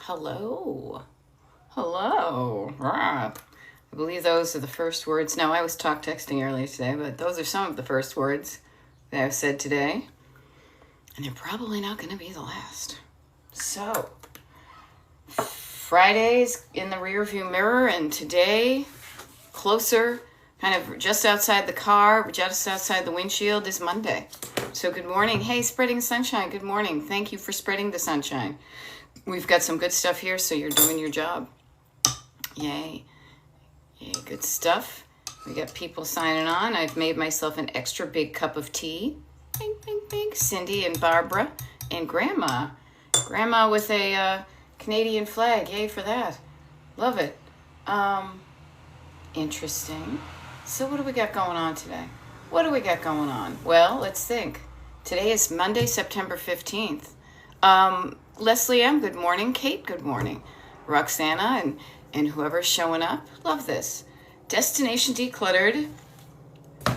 Hello. Hello. Rah. I believe those are the first words. No, I was talk texting earlier today, but those are some of the first words that I've said today. And they're probably not going to be the last. So, Friday's in the rearview mirror, and today, closer, kind of just outside the car, just outside the windshield, is Monday. So, good morning. Hey, spreading sunshine. Good morning. Thank you for spreading the sunshine. We've got some good stuff here, so you're doing your job. Yay. Yay, good stuff. We got people signing on. I've made myself an extra big cup of tea. Bing, bing, bing. Cindy and Barbara and Grandma. Grandma with a Canadian flag. Yay for that. Love it. Interesting. So what do we got going on today? What do we got going on? Well, let's think. Today is Monday, September 15th. Leslie M., good morning. Kate, good morning. Roxana and whoever's showing up. Love this. Destination Decluttered.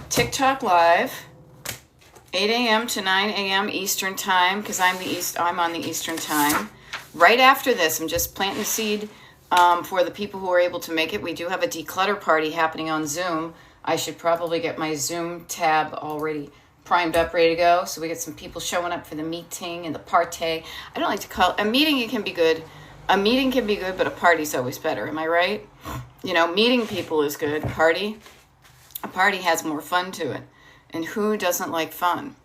TikTok Live. 8 a.m. to 9 a.m. Eastern Time, because I'm on the Eastern Time. Right after this, I'm just planting the seed for the people who are able to make it. We do have a declutter party happening on Zoom. I should probably get my Zoom tab already primed up, ready to go. So we get some people showing up for the meeting and the party. I don't like to call it a meeting. It can be good. A meeting can be good, but a party's always better. Am I right? You know, meeting people is good. A party has more fun to it. And who doesn't like fun?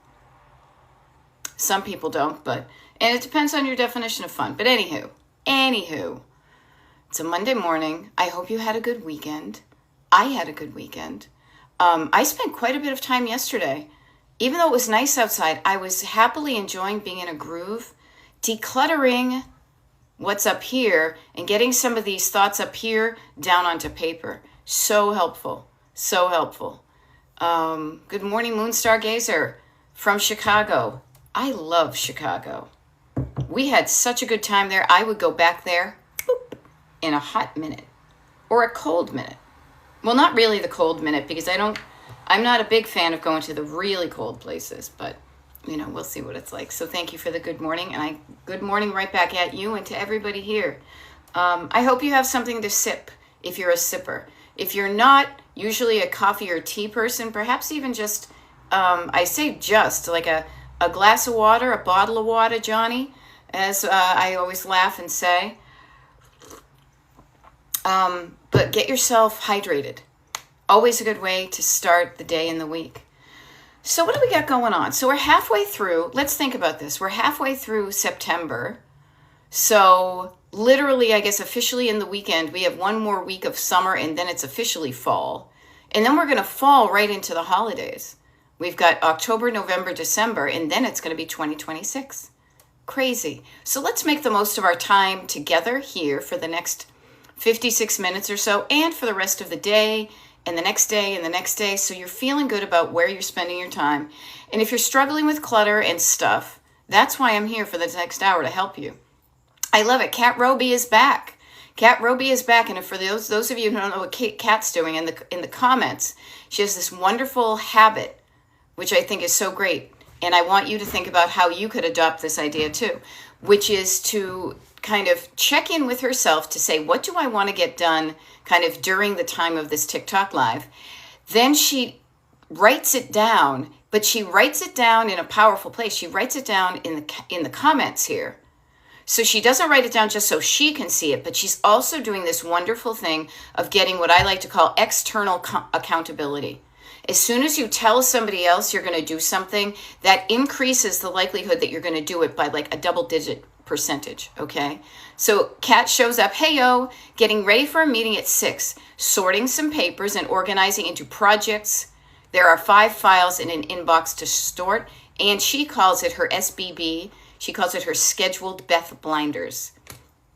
Some people don't, and it depends on your definition of fun. But anywho, it's a Monday morning. I hope you had a good weekend. I had a good weekend. I spent quite a bit of time yesterday. Even though it was nice outside, I was happily enjoying being in a groove, decluttering what's up here and getting some of these thoughts up here down onto paper. So helpful. So helpful. Good morning, Moonstar Gazer from Chicago. I love Chicago. We had such a good time there. I would go back there in a hot minute or a cold minute. Well, not really the cold minute, because I'm not a big fan of going to the really cold places, but we'll see what it's like. So thank you for the good morning, and good morning right back at you and to everybody here. I hope you have something to sip if you're a sipper. If you're not usually a coffee or tea person, perhaps even just, I say just, like a glass of water, a bottle of water, Johnny, as I always laugh and say. But get yourself hydrated. Always a good way to start the day and the week. So what do we got going on? So we're halfway through. Let's think about this. We're halfway through September. So literally, I guess officially in the weekend, we have one more week of summer, and then it's officially fall. And then we're going to fall right into the holidays. We've got October, November, December, and then it's going to be 2026. Crazy. So let's make the most of our time together here for the next 56 minutes or so, and for the rest of the day, and the next day, and the next day, so you're feeling good about where you're spending your time. And if you're struggling with clutter and stuff, that's why I'm here for the next hour to help you. I love it. Kat Roby is back. Kat Roby is back, and for those of you who don't know what Kat's doing, in the comments, she has this wonderful habit, which I think is so great, and I want you to think about how you could adopt this idea too, which is to kind of check in with herself to say, what do I want to get done kind of during the time of this TikTok live? Then she writes it down, but she writes it down in a powerful place. She writes it down in the comments here. So she doesn't write it down just so she can see it, but she's also doing this wonderful thing of getting what I like to call external accountability. As soon as you tell somebody else you're going to do something, that increases the likelihood that you're going to do it by like a double-digit percentage, okay? So Kat shows up, hey yo, getting ready for a meeting at 6, sorting some papers and organizing into projects. There are 5 files in an inbox to sort, and she calls it her SBB. She calls it her scheduled Beth Blinders.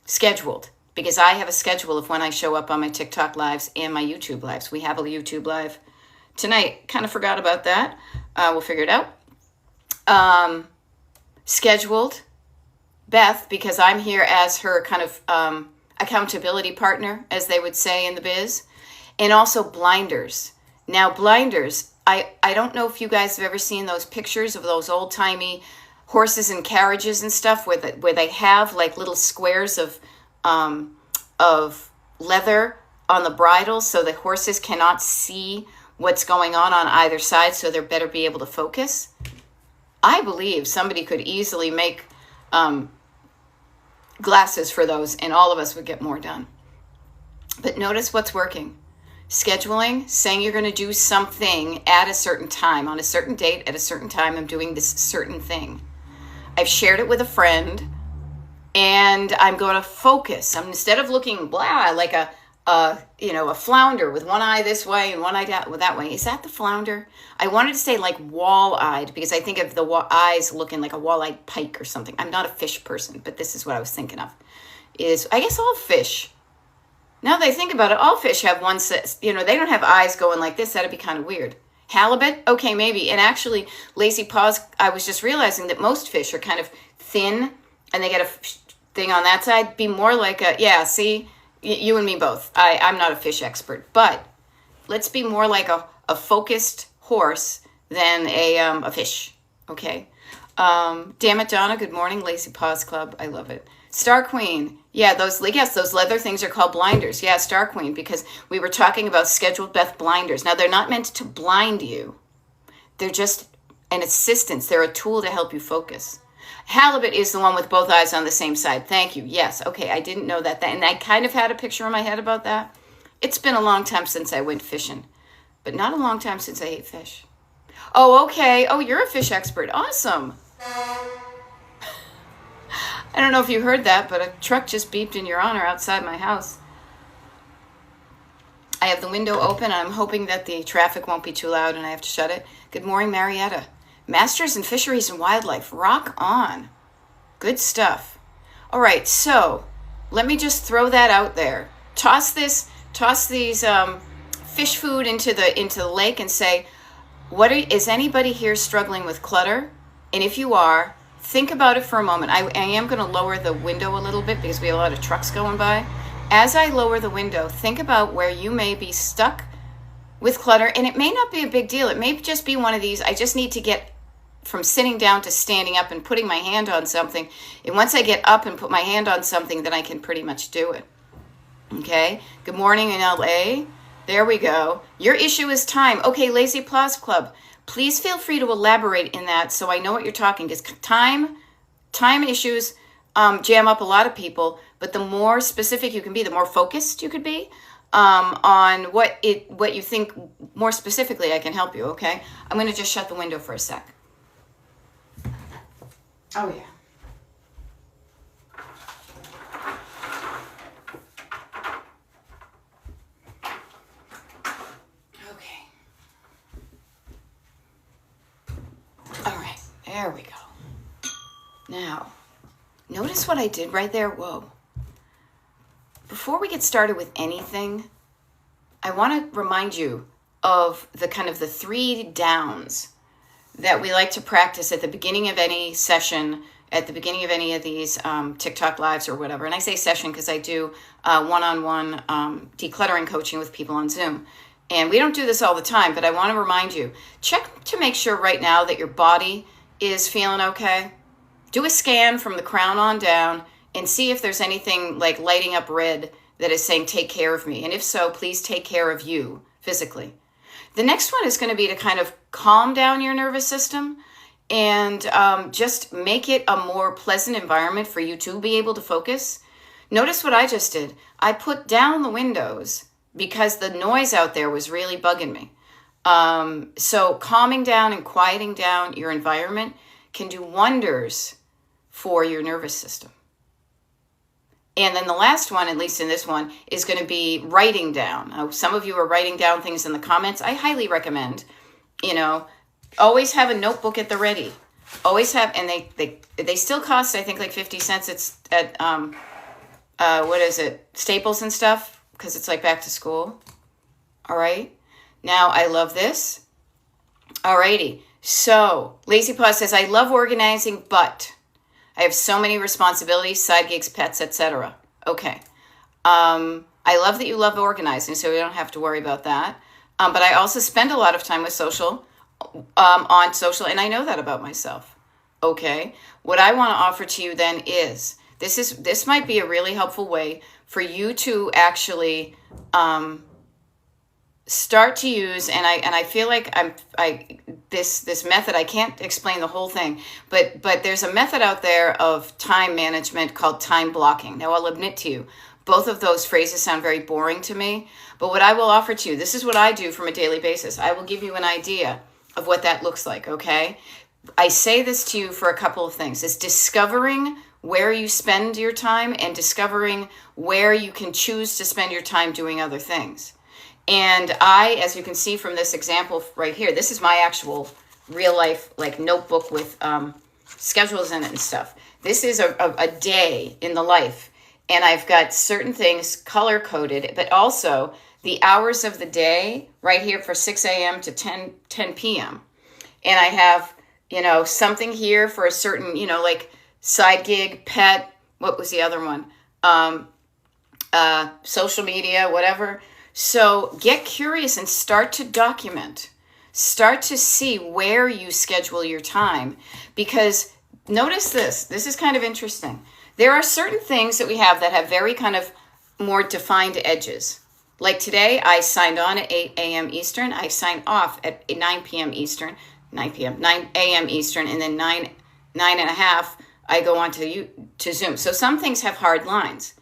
Scheduled, because I have a schedule of when I show up on my TikTok lives and my YouTube lives. We have a YouTube live tonight. Kind of forgot about that. We'll figure it out. Scheduled Beth, because I'm here as her kind of accountability partner, as they would say in the biz, and also blinders. Now, blinders, I don't know if you guys have ever seen those pictures of those old-timey horses and carriages and stuff where they have like little squares of of leather on the bridles so the horses cannot see what's going on either side, so they're better be able to focus. I believe somebody could easily make glasses for those, and all of us would get more done. But notice what's working. Scheduling, saying you're going to do something at a certain time, on a certain date, at a certain time, I'm doing this certain thing. I've shared it with a friend, and I'm going to focus. Instead of looking blah like a flounder with one eye this way and one eye that way. Is that the flounder? I wanted to say like wall-eyed because I think of the eyes looking like a wall-eyed pike or something. I'm not a fish person, but this is what I was thinking of. I guess all fish. Now that I think about it, all fish have one set. They don't have eyes going like this. That'd be kind of weird. Halibut? Okay, maybe. And actually, lazy paws, I was just realizing that most fish are kind of thin and they get a thing on that side. Be more like you and me both. I'm not a fish expert, but let's be more like a focused horse than a fish. Okay. Damn it, Donna. Good morning, Lazy Paws Club. I love it. Star Queen. Yeah, those leather things are called blinders. Yeah, Star Queen, because we were talking about scheduled Beth blinders. Now, they're not meant to blind you. They're just an assistance. They're a tool to help you focus. Halibut is the one with both eyes on the same side. Thank you. Yes. Okay, I didn't know that. And I kind of had a picture in my head about that. It's been a long time since I went fishing, but not a long time since I ate fish. Oh, okay. Oh, you're a fish expert. Awesome. I don't know if you heard that, but a truck just beeped in your honor outside my house. I have the window open, and I'm hoping that the traffic won't be too loud and I have to shut it. Good morning, Marietta. Masters in Fisheries and Wildlife. Rock on. Good stuff. All right, so let me just throw that out there. Toss these fish food into the lake and say, is anybody here struggling with clutter? And if you are, think about it for a moment. I am going to lower the window a little bit because we have a lot of trucks going by. As I lower the window, think about where you may be stuck with clutter. And it may not be a big deal. It may just be one of these, I just need to get from sitting down to standing up and putting my hand on something. And once I get up and put my hand on something, then I can pretty much do it. Okay? Good morning in LA. There we go. Your issue is time. Okay, Lazy Paws Club. Please feel free to elaborate in that so I know what you're talking. Because time issues jam up a lot of people, but the more specific you can be, the more focused you could be on what you think more specifically, I can help you, okay? I'm going to just shut the window for a sec. Oh, yeah. There we go. Now, notice what I did right there. Whoa. Before we get started with anything, I want to remind you of the kind of the 3 downs that we like to practice at the beginning of any session, at the beginning of any of these TikTok lives or whatever. And I say session because I do one-on-one decluttering coaching with people on Zoom. And we don't do this all the time, but I want to remind you, check to make sure right now that your body is feeling okay. Do a scan from the crown on down and see if there's anything like lighting up red that is saying, take care of me. And if so, please take care of you physically. The next one is going to be to kind of calm down your nervous system and just make it a more pleasant environment for you to be able to focus. Notice what I just did. I put down the windows because the noise out there was really bugging me. So calming down and quieting down your environment can do wonders for your nervous system. And then the last one, at least in this one, is going to be writing down. Some of you are writing down things in the comments. I highly recommend, always have a notebook at the ready. Always have, and they still cost, I think, like 50 cents. It's at, Staples and stuff, because it's like back to school. All right. Now, I love this. Alrighty. So, Lazy Paw says, I love organizing, but I have so many responsibilities, side gigs, pets, etc. Okay. I love that you love organizing, so we don't have to worry about that. But I also spend a lot of time with on social, and I know that about myself. Okay. What I want to offer to you then is This might be a really helpful way for you to actually start to use, and I feel like this method, I can't explain the whole thing, but there's a method out there of time management called time blocking. Now, I'll admit to you, both of those phrases sound very boring to me, but what I will offer to you, this is what I do from a daily basis. I will give you an idea of what that looks like, okay? I say this to you for a couple of things. It's discovering where you spend your time and discovering where you can choose to spend your time doing other things. And I, as you can see from this example right here, this is my actual real life like notebook with schedules in it and stuff. This is a day in the life. And I've got certain things color coded, but also the hours of the day right here for 6 a.m. to 10 p.m. And I have, something here for a certain, like side gig, pet, what was the other one? Social media, whatever. So get curious and start to document. Start to see where you schedule your time. Because notice this is kind of interesting. There are certain things that we have that have very kind of more defined edges. Like today, I signed on at 8 a.m. Eastern. I signed off at 9 p.m. Eastern, 9 a.m. Eastern, and then 9 and a half, I go on to Zoom. So some things have hard lines.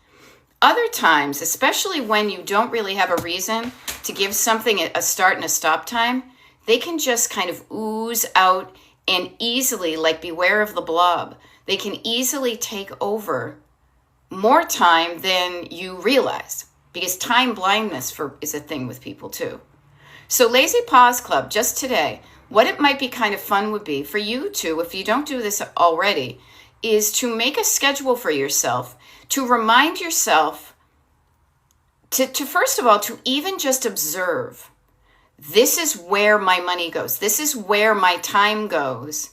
Other times, especially when you don't really have a reason to give something a start and a stop time, they can just kind of ooze out and easily, like beware of the blob, they can easily take over more time than you realize, because time blindness is a thing with people too. So Lazy Pause Club, just today, what it might be kind of fun would be for you to, if you don't do this already, is to make a schedule for yourself, to remind yourself to first of all, to even just observe, this is where my money goes. This is where my time goes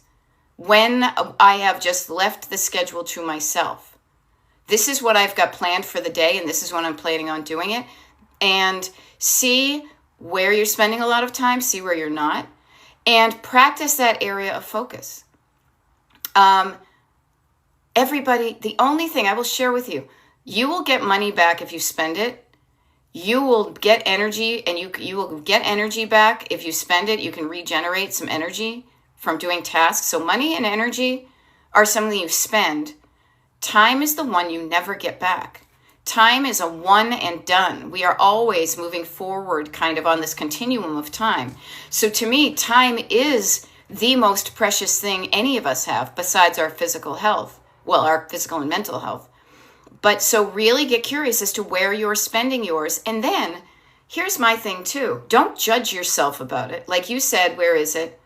when I have just left the schedule to myself. This is what I've got planned for the day, and this is when I'm planning on doing it. And see where you're spending a lot of time, see where you're not, and practice that area of focus. Everybody, the only thing I will share with you, you will get money back if you spend it. You will get energy, and you will get energy back if you spend it. You can regenerate some energy from doing tasks. So money and energy are something you spend. Time is the one you never get back. Time is a one and done. We are always moving forward kind of on this continuum of time. So to me, time is the most precious thing any of us have besides our physical health. Well, our physical and mental health. But so really get curious as to where you're spending yours. And then here's my thing too. Don't judge yourself about it. Like you said, where is it?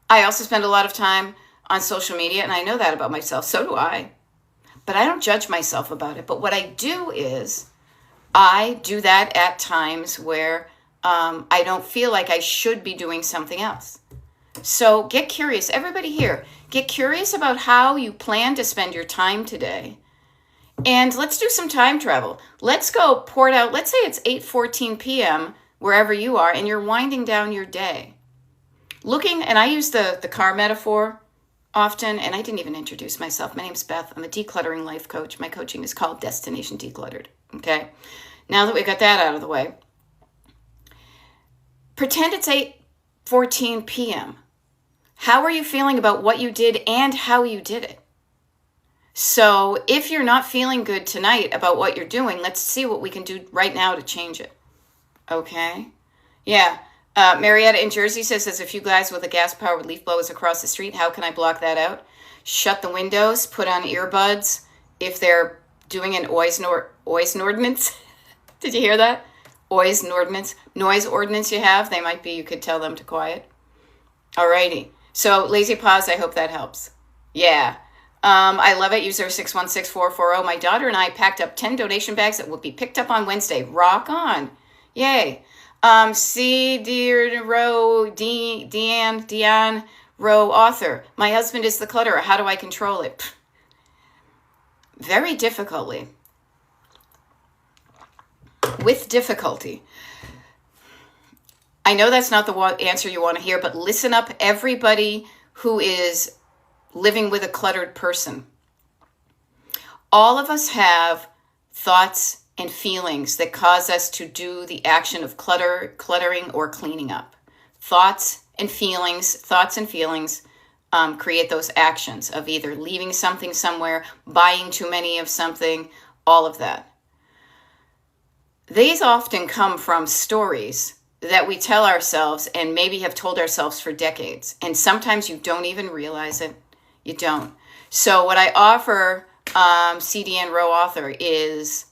I also spend a lot of time on social media, and I know that about myself. So do I. But I don't judge myself about it. But what I do is I do that at times where I don't feel like I should be doing something else. So get curious. Everybody here, get curious about how you plan to spend your time today. And let's do some time travel. Let's go port out. Let's say it's 8:14 p.m. wherever you are, and you're winding down your day. Looking, and I use the car metaphor often, and I didn't even introduce myself. My name's Beth. I'm a decluttering life coach. My coaching is called Destination Decluttered. Okay? Now that we got that out of the way, pretend it's 8:14 p.m. How are you feeling about what you did and how you did it? So if you're not feeling good tonight about what you're doing, let's see what we can do right now to change it. Okay? Yeah. Marietta in Jersey says there's a few guys with a gas-powered leaf blowers across the street. How can I block that out? Shut the windows, put on earbuds. If they're doing an noise ordinance, did you hear that? Noise ordinance you have, you could tell them to quiet. Alrighty. So Lazy Pause, I hope that helps. Yeah. I love it. User 616440. My daughter and I packed up 10 donation bags that will be picked up on Wednesday. Rock on. Yay. Deanne Rowe, author. My husband is the clutterer. How do I control it? Very difficultly. With difficulty. I know that's not the answer you want to hear, but listen up, everybody who is living with a cluttered person. All of us have thoughts and feelings that cause us to do the action of cluttering, or cleaning up. Thoughts and feelings create those actions of either leaving something somewhere, buying too many of something, all of that. These often come from stories that we tell ourselves and maybe have told ourselves for decades. And sometimes you don't even realize it. You don't. So what I offer CDN Row Author is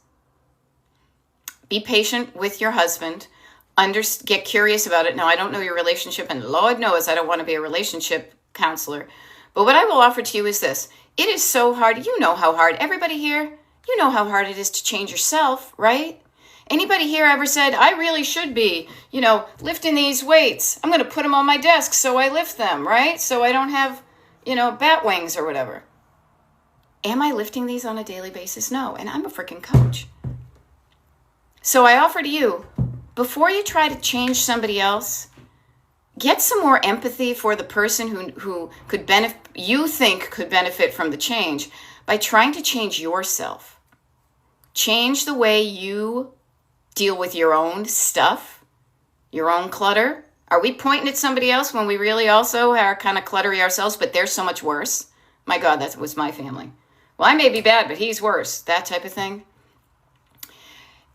be patient with your husband. Get curious about it. Now, I don't know your relationship, and Lord knows I don't want to be a relationship counselor. But what I will offer to you is this. It is so hard. You know how hard. Everybody here, you know how hard it is to change yourself, right? Anybody here ever said, I really should be, lifting these weights. I'm going to put them on my desk so I lift them, right? So I don't have, bat wings or whatever. Am I lifting these on a daily basis? No. And I'm a freaking coach. So I offer to you, before you try to change somebody else, get some more empathy for the person who you think could benefit from the change by trying to change yourself. Change the way you deal with your own stuff, your own clutter. Are we pointing at somebody else when we really also are kind of cluttery ourselves, but they're so much worse? My God, that was my family. Well, I may be bad, but he's worse. That type of thing.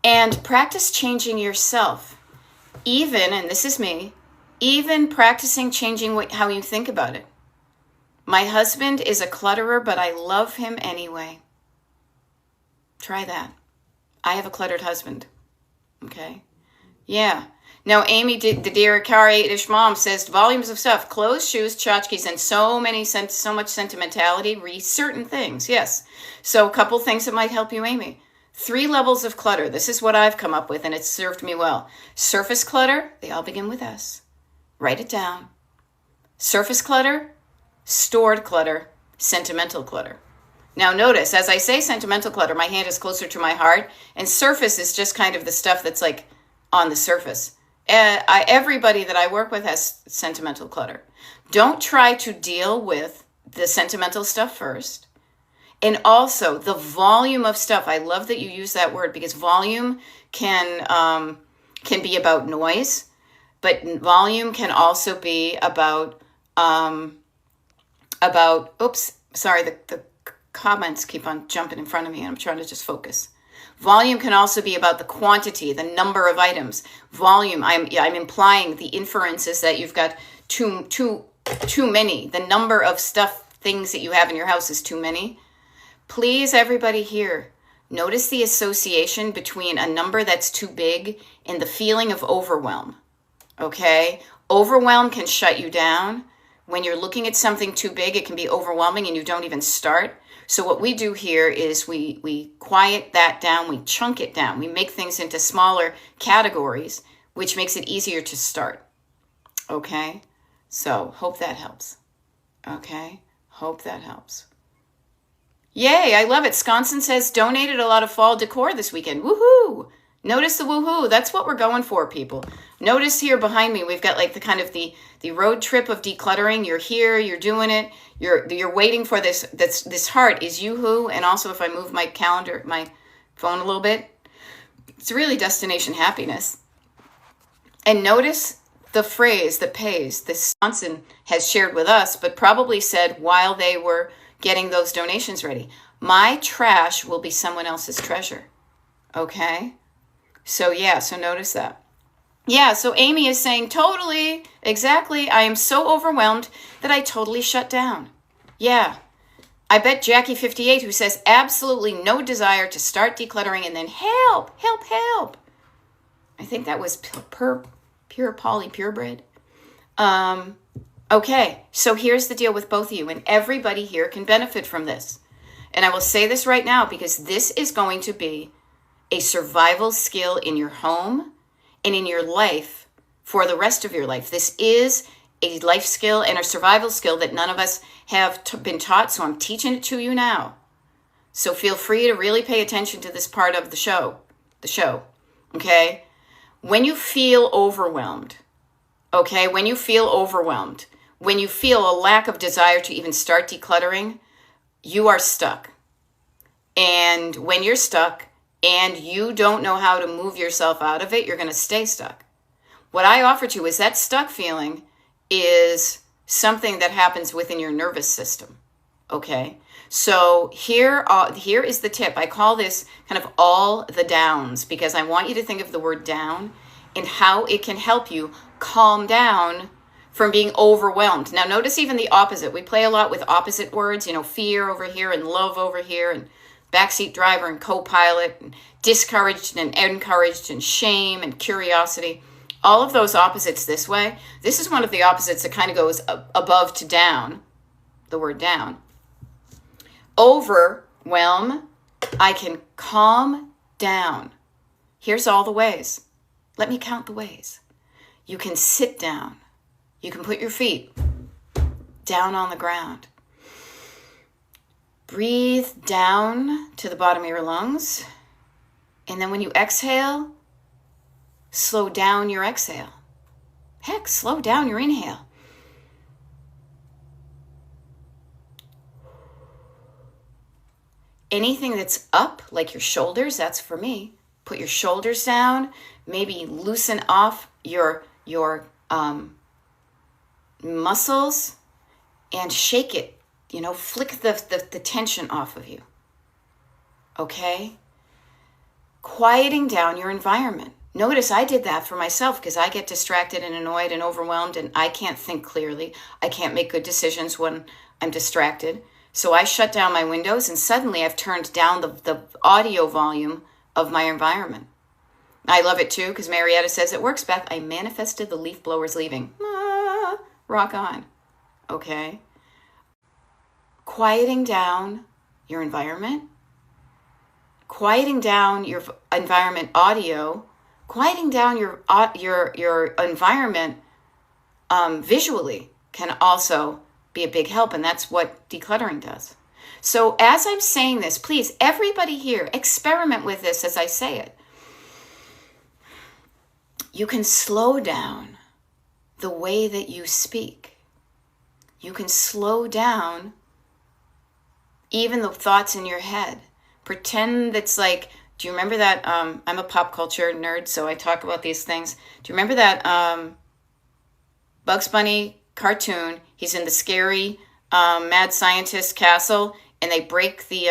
And practice changing yourself. And this is me, even practicing changing how you think about it. My husband is a clutterer, but I love him anyway. Try that. I have a cluttered husband. Okay? Yeah. Now, Amy, the dear Kari-ish mom says, volumes of stuff, clothes, shoes, tchotchkes, and so much sentimentality, certain things. Yes. So a couple things that might help you, Amy. 3 levels of clutter. This is what I've come up with, and it's served me well. Surface clutter, they all begin with S. Write it down. Surface clutter, stored clutter, sentimental clutter. Now notice, as I say sentimental clutter, my hand is closer to my heart, and surface is just kind of the stuff that's like on the surface. Everybody that I work with has sentimental clutter. Don't try to deal with the sentimental stuff first. And also the volume of stuff. I love that you use that word, because volume can be about noise, but volume can also be about the comments keep on jumping in front of me and I'm trying to just focus. Volume can also be about the quantity, the number of items. Volume, I'm implying the inferences that you've got too many. The number of things that you have in your house is too many. Please, everybody here, notice the association between a number that's too big and the feeling of overwhelm. Okay? Overwhelm can shut you down. When you're looking at something too big, it can be overwhelming and you don't even start. So what we do here is we quiet that down, we chunk it down. We make things into smaller categories, which makes it easier to start. Okay? So, hope that helps. Okay? Hope that helps. Yay, I love it. Sconson says, donated a lot of fall decor this weekend. Woohoo! Notice the woohoo. That's what we're going for, people. Notice here behind me, we've got like the road trip of decluttering. You're here, you're doing it. You're waiting for this heart is yoo-hoo. And also if I move my phone a little bit, it's really destination happiness. And notice the phrase that pays. This Sconson has shared with us, but probably said while they were getting those donations ready, my trash will be someone else's treasure. Okay? So notice that. Yeah, so Amy is saying, totally, exactly, I am so overwhelmed that I totally shut down. Yeah. I bet Jackie58, who says absolutely no desire to start decluttering, and then help. I think that was Pure Polly Purebred. Okay, so here's the deal with both of you, and everybody here can benefit from this. And I will say this right now, because this is going to be a survival skill in your home and in your life for the rest of your life. This is a life skill and a survival skill that none of us have been taught, so I'm teaching it to you now. So feel free to really pay attention to this part of the show, okay? When you feel overwhelmed, when you feel a lack of desire to even start decluttering, you are stuck. And when you're stuck and you don't know how to move yourself out of it, you're going to stay stuck. What I offer to you is that stuck feeling is something that happens within your nervous system. Okay? So here is the tip. I call this kind of all the downs, because I want you to think of the word down and how it can help you calm down from being overwhelmed. Now notice even the opposite. We play a lot with opposite words, fear over here and love over here, and backseat driver and co-pilot, and discouraged and encouraged, and shame and curiosity. All of those opposites this way. This is one of the opposites that kind of goes above to down, the word down. Overwhelm, I can calm down. Here's all the ways. Let me count the ways. You can sit down. You can put your feet down on the ground. Breathe down to the bottom of your lungs. And then when you exhale, slow down your exhale. Heck, slow down your inhale. Anything that's up, like your shoulders, that's for me. Put your shoulders down. Maybe loosen off your muscles and shake it. Flick the tension off of you. Okay? Quieting down your environment. Notice I did that for myself because I get distracted and annoyed and overwhelmed, and I can't think clearly. I can't make good decisions when I'm distracted. So I shut down my windows, and suddenly I've turned down the audio volume of my environment. I love it too because Marietta says it works, Beth. I manifested the leaf blowers leaving. Rock on. Okay. Quieting down your environment. Quieting down your environment audio. Quieting down your environment visually can also be a big help, and that's what decluttering does. So as I'm saying this, please, everybody here, experiment with this as I say it. You can slow down the way that you speak. You can slow down even the thoughts in your head. Pretend that's like, do you remember that, I'm a pop culture nerd, so I talk about these things. Do you remember that Bugs Bunny cartoon? He's in the scary mad scientist castle, and they break the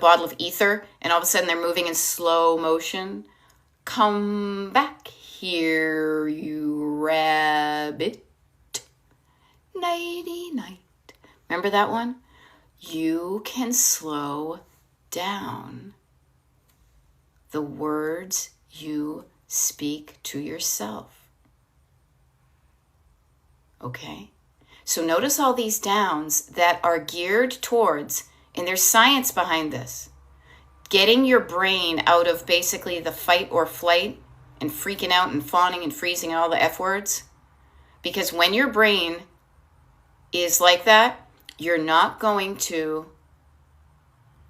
bottle of ether, and all of a sudden they're moving in slow motion. Come back here, you rabbit. Nighty night. Remember that one? You can slow down the words you speak to yourself. Okay? So notice all these downs that are geared towards, and there's science behind this, getting your brain out of basically the fight or flight and freaking out and fawning and freezing and all the F words. Because when your brain is like that, you're not going to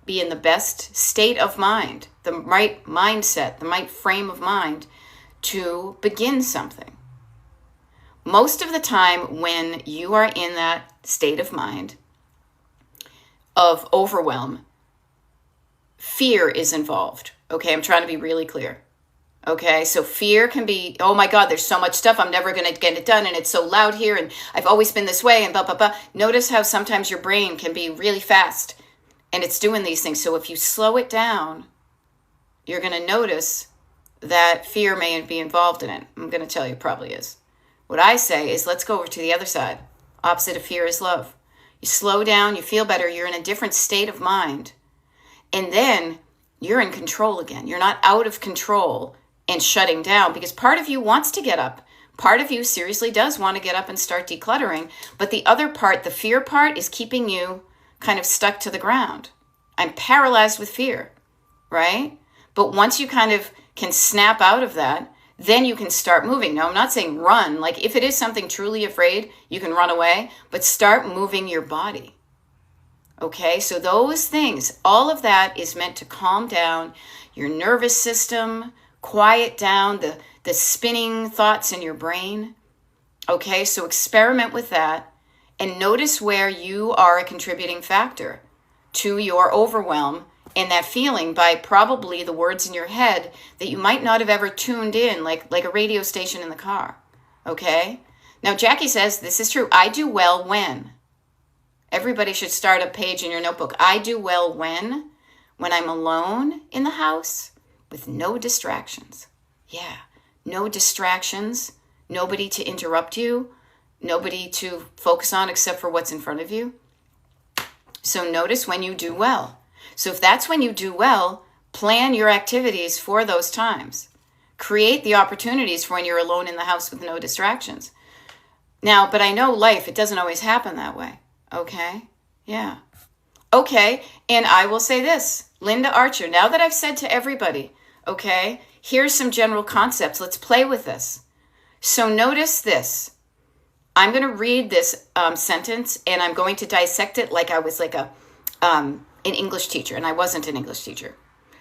be in the best state of mind, the right mindset, the right frame of mind to begin something. Most of the time when you are in that state of mind of overwhelm, fear is involved. Okay, I'm trying to be really clear. Okay, so fear can be, oh my God, there's so much stuff, I'm never going to get it done, and it's so loud here, and I've always been this way, and blah, blah, blah. Notice how sometimes your brain can be really fast, and it's doing these things. So if you slow it down, you're going to notice that fear may be involved in it. I'm going to tell you, it probably is. What I say is, let's go over to the other side. Opposite of fear is love. You slow down, you feel better, you're in a different state of mind, and then you're in control again. You're not out of control and shutting down, because part of you wants to get up. Part of you seriously does want to get up and start decluttering, but the other part, the fear part, is keeping you kind of stuck to the ground. I'm paralyzed with fear, right? But once you kind of can snap out of that, then you can start moving. Now, I'm not saying run. Like if it is something truly afraid, you can run away, but start moving your body. Okay, so those things, all of that is meant to calm down your nervous system, quiet down the spinning thoughts in your brain. Okay, so experiment with that and notice where you are a contributing factor. to your overwhelm and that feeling by probably the words in your head that you might not have ever tuned in, like a radio station in the car. Okay? Now, Jackie says, this is true. I do well when. Everybody should start a page in your notebook. I do well when I'm alone in the house with no distractions. Yeah, no distractions, nobody to interrupt you, nobody to focus on except for what's in front of you. So notice when you do well. So if that's when you do well, plan your activities for those times. Create the opportunities for when you're alone in the house with no distractions. Now, but I know life, it doesn't always happen that way. Okay? Yeah. Okay, and I will say this, Linda Archer, now that I've said to everybody, okay, here's some general concepts. Let's play with this. So notice this. I'm going to read this sentence, and I'm going to dissect it like I was like an English teacher, and I wasn't an English teacher.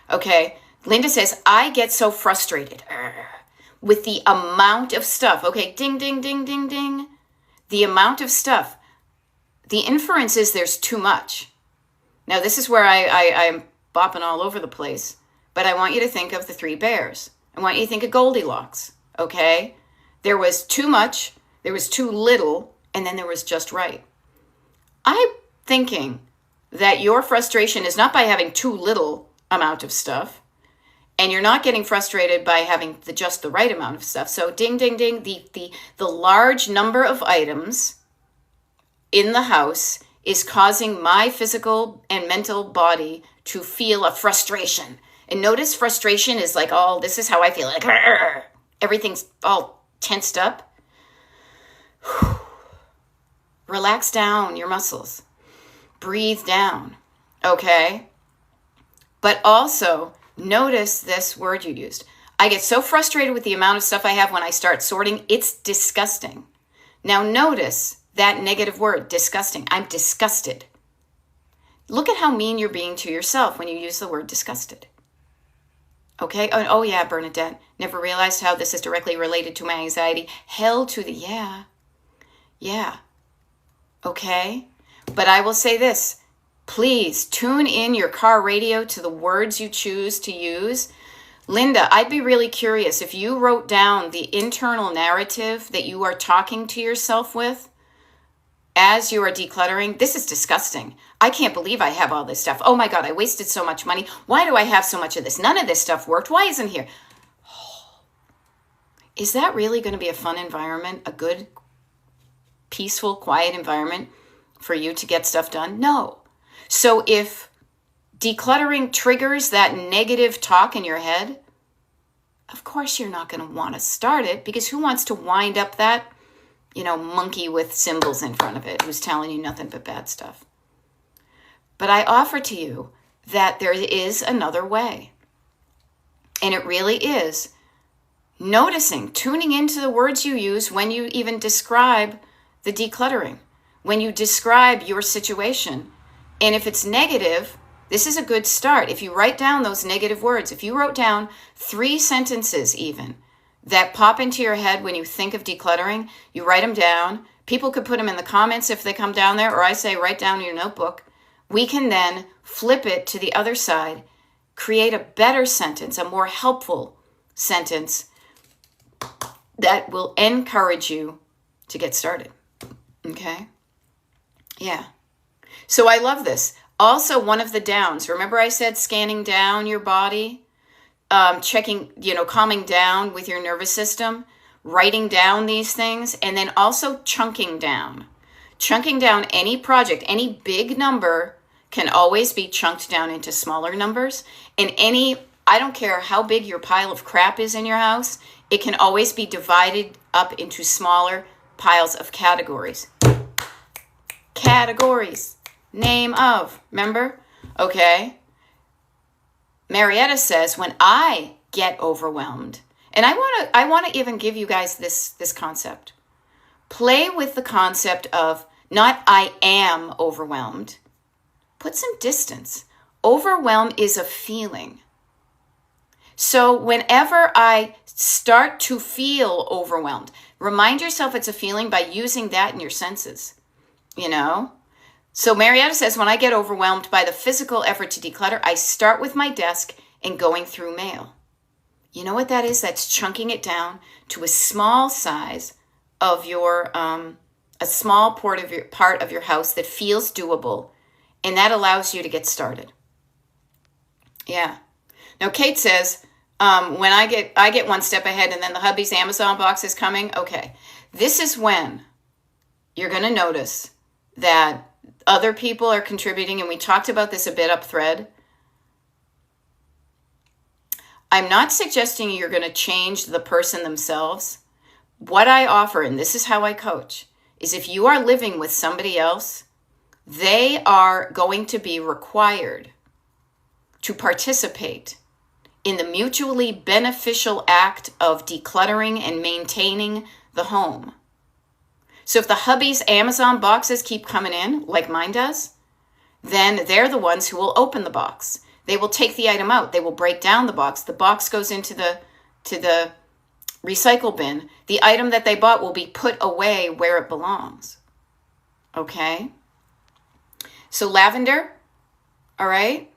Okay, Linda says, I get so frustrated with the amount of stuff. Okay, ding, ding, ding, ding, ding. The amount of stuff. The inference is there's too much. Now, this is where I'm bopping all over the place, but I want you to think of the three bears. I want you to think of Goldilocks, okay? There was too much, there was too little, and then there was just right. I'm thinking that your frustration is not by having too little amount of stuff, and you're not getting frustrated by having just the right amount of stuff. So ding, ding, ding, the large number of items in the house is causing my physical and mental body to feel a frustration. And notice frustration is like, oh, this is how I feel. Like, everything's all tensed up. Relax down your muscles. Breathe down, okay? But also, notice this word you used. I get so frustrated with the amount of stuff I have when I start sorting. It's disgusting. Now notice that negative word, disgusting. I'm disgusted. Look at how mean you're being to yourself when you use the word disgusted. Okay? Oh yeah, Bernadette. Never realized how this is directly related to my anxiety. Hell to the yeah. Yeah. Okay? But I will say this. Please tune in your car radio to the words you choose to use. Linda, I'd be really curious if you wrote down the internal narrative that you are talking to yourself with as you are decluttering. This is disgusting. I can't believe I have all this stuff. Oh my God, I wasted so much money. Why do I have so much of this? None of this stuff worked. Why isn't here? Is that really going to be a fun environment? A good, peaceful, quiet environment for you to get stuff done? No. So if decluttering triggers that negative talk in your head, of course you're not going to want to start it, because who wants to wind up that, monkey with symbols in front of it who's telling you nothing but bad stuff? But I offer to you that there is another way. And it really is noticing, tuning into the words you use when you even describe the decluttering, when you describe your situation. And if it's negative, this is a good start. If you write down those negative words, if you wrote down 3 sentences even that pop into your head when you think of decluttering, you write them down. People could put them in the comments if they come down there, or I say write down in your notebook. We can then flip it to the other side, create a better sentence, a more helpful sentence that will encourage you to get started. Okay? Yeah. So I love this. Also, one of the downs, remember I said scanning down your body, checking, calming down with your nervous system, writing down these things, and then also chunking down. Chunking down any project, any big number can always be chunked down into smaller numbers. And I don't care how big your pile of crap is in your house, it can always be divided up into smaller piles of categories. Categories. Name of. Remember? Okay. Marietta says, when I get overwhelmed, and I want to even give you guys this concept. Play with the concept of not I am overwhelmed. Put some distance. Overwhelm is a feeling. So whenever I start to feel overwhelmed, remind yourself it's a feeling by using that in your senses. So Marietta says, when I get overwhelmed by the physical effort to declutter, I start with my desk and going through mail. You know what that is? That's chunking it down to a small size of your, a small part of your house that feels doable, and that allows you to get started. Yeah. Now Kate says, when I get one step ahead, and then the hubby's Amazon box is coming. Okay, this is when you're going to notice that other people are contributing, and we talked about this a bit up thread. I'm not suggesting you're going to change the person themselves. What I offer, and this is how I coach, is if you are living with somebody else, they are going to be required to participate in the mutually beneficial act of decluttering and maintaining the home. So if the hubby's Amazon boxes keep coming in, like mine does, then they're the ones who will open the box. They will take the item out. They will break down the box. The box goes into the recycle bin. The item that they bought will be put away where it belongs. Okay? So Lavender, all right?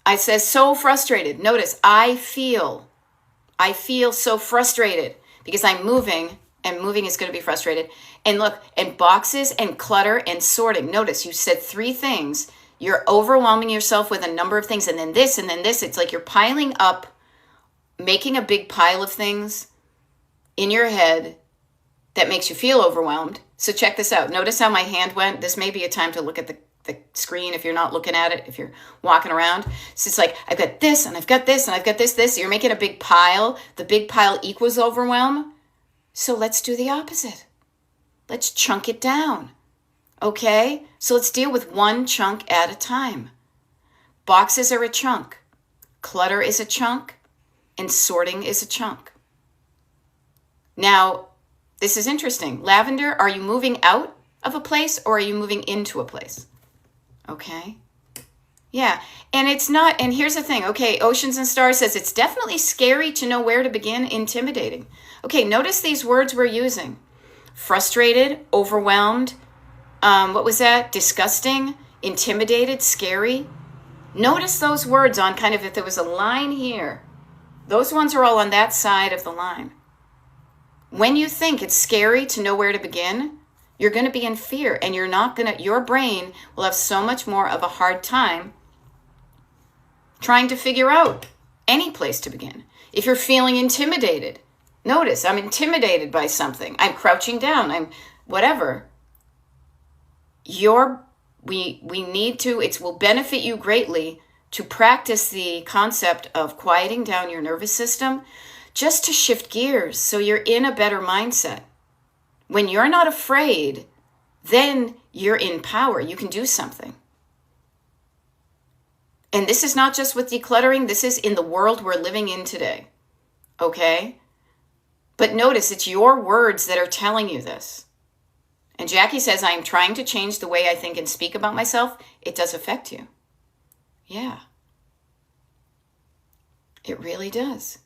I says, so frustrated. Notice, I feel so frustrated because I'm moving, and moving is going to be frustrated. And look, and boxes and clutter and sorting. Notice you said 3 things. You're overwhelming yourself with a number of things, and then this, and then this. It's like you're piling up, making a big pile of things in your head that makes you feel overwhelmed. So check this out. Notice how my hand went. This may be a time to look at the screen if you're not looking at it, if you're walking around. So it's like, I've got this, and I've got this, and I've got this. You're making a big pile. The big pile equals overwhelm. So let's do the opposite. Let's chunk it down. Okay? So let's deal with one chunk at a time. Boxes are a chunk. Clutter is a chunk. And sorting is a chunk. Now, this is interesting. Lavender, are you moving out of a place or are you moving into a place? Okay? Yeah. And it's not, and here's the thing. Okay, Oceans and Stars says it's definitely scary to know where to begin, intimidating. Okay, notice these words we're using. Frustrated, overwhelmed, what was that? Disgusting, intimidated, scary. Notice those words on kind of, if there was a line here, those ones are all on that side of the line. When you think it's scary to know where to begin, you're going to be in fear, and your brain will have so much more of a hard time trying to figure out any place to begin. If you're feeling intimidated, notice I'm intimidated by something. I'm crouching down. I'm whatever. We need to, it will benefit you greatly to practice the concept of quieting down your nervous system just to shift gears so you're in a better mindset. When you're not afraid, then you're in power. You can do something. And this is not just with decluttering. This is in the world we're living in today. Okay? But notice it's your words that are telling you this. And Jackie says, I am trying to change the way I think and speak about myself. It does affect you. Yeah. It really does.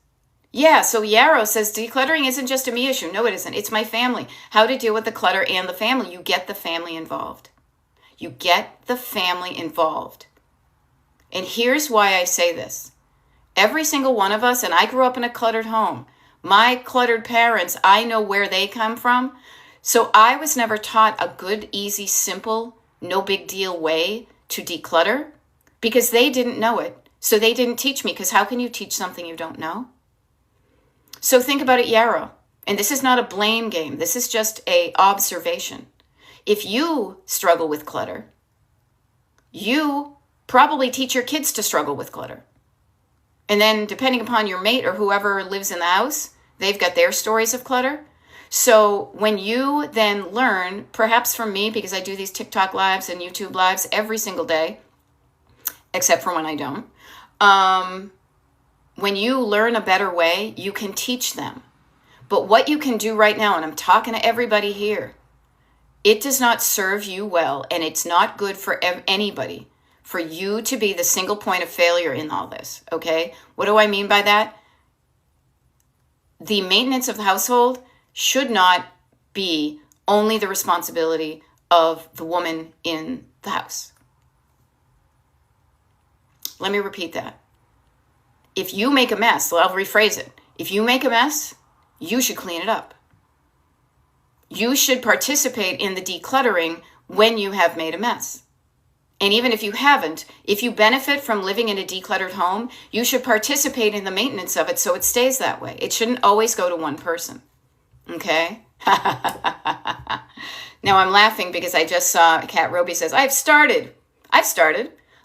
Yeah, so Yarrow says, decluttering isn't just a me issue. No, it isn't. It's my family. How to deal with the clutter and the family. You get the family involved. You get the family involved. And here's why I say this. Every single one of us, and I grew up in a cluttered home. My cluttered parents, I know where they come from. So I was never taught a good, easy, simple, no big deal way to declutter because they didn't know it. So they didn't teach me, because how can you teach something you don't know? So think about it, Yarrow. And this is not a blame game. This is just an observation. If you struggle with clutter, you probably teach your kids to struggle with clutter. And then depending upon your mate or whoever lives in the house, they've got their stories of clutter. So when you then learn, perhaps from me, because I do these TikTok lives and YouTube lives every single day, except for when I don't, when you learn a better way, you can teach them. But what you can do right now, and I'm talking to everybody here, it does not serve you well, and it's not good for anybody for you to be the single point of failure in all this, okay? What do I mean by that? The maintenance of the household should not be only the responsibility of the woman in the house. Let me repeat that. If you make a mess, I'll rephrase it. If you make a mess, you should clean it up. You should participate in the decluttering when you have made a mess. And even if you haven't, if you benefit from living in a decluttered home, you should participate in the maintenance of it so it stays that way. It shouldn't always go to one person. Okay? Now I'm laughing because I just saw Kat Roby says, I've started.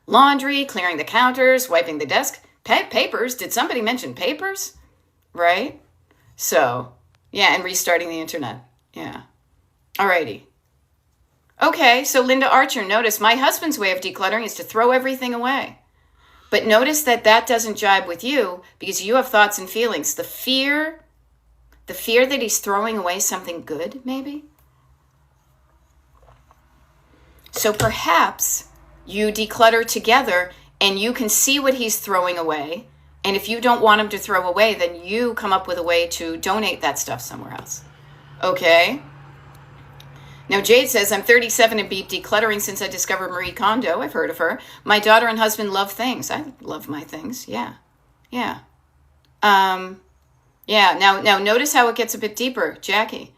Laundry, clearing the counters, wiping the desk. Papers. Did somebody mention papers? Right? So, yeah, and restarting the internet. Yeah. Alrighty. Okay, so Linda Archer, notice my husband's way of decluttering is to throw everything away. But notice that doesn't jibe with you because you have thoughts and feelings. The fear that he's throwing away something good, maybe. So perhaps you declutter together and you can see what he's throwing away. And if you don't want him to throw away, then you come up with a way to donate that stuff somewhere else. Okay? Now, Jade says, I'm 37 and beat decluttering since I discovered Marie Kondo. I've heard of her. My daughter and husband love things. I love my things. Yeah. Yeah. Now notice how it gets a bit deeper. Jackie.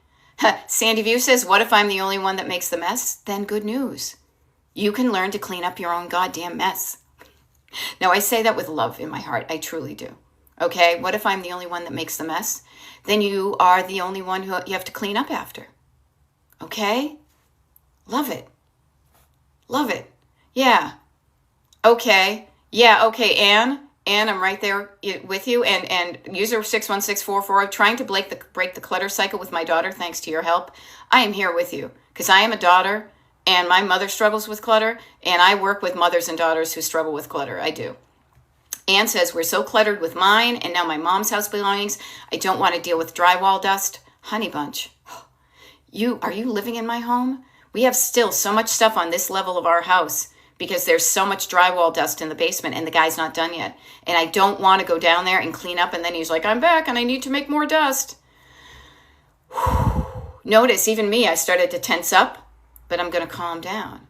Sandy View says, what if I'm the only one that makes the mess? Then good news. You can learn to clean up your own goddamn mess. Now, I say that with love in my heart. I truly do. Okay? What if I'm the only one that makes the mess? Then you are the only one who you have to clean up after. Okay? Love it. Love it. Yeah. Okay. Yeah, okay, Anne, I'm right there with you. And user 61644, I'm trying to break the clutter cycle with my daughter thanks to your help. I am here with you because I am a daughter and my mother struggles with clutter, and I work with mothers and daughters who struggle with clutter. I do. Anne says, we're so cluttered with mine and now my mom's house belongings. I don't want to deal with drywall dust. Honey bunch. Are you living in my home? We have still so much stuff on this level of our house because there's so much drywall dust in the basement and the guy's not done yet. And I don't want to go down there and clean up and then he's like, I'm back and I need to make more dust. Notice, even me, I started to tense up, but I'm going to calm down.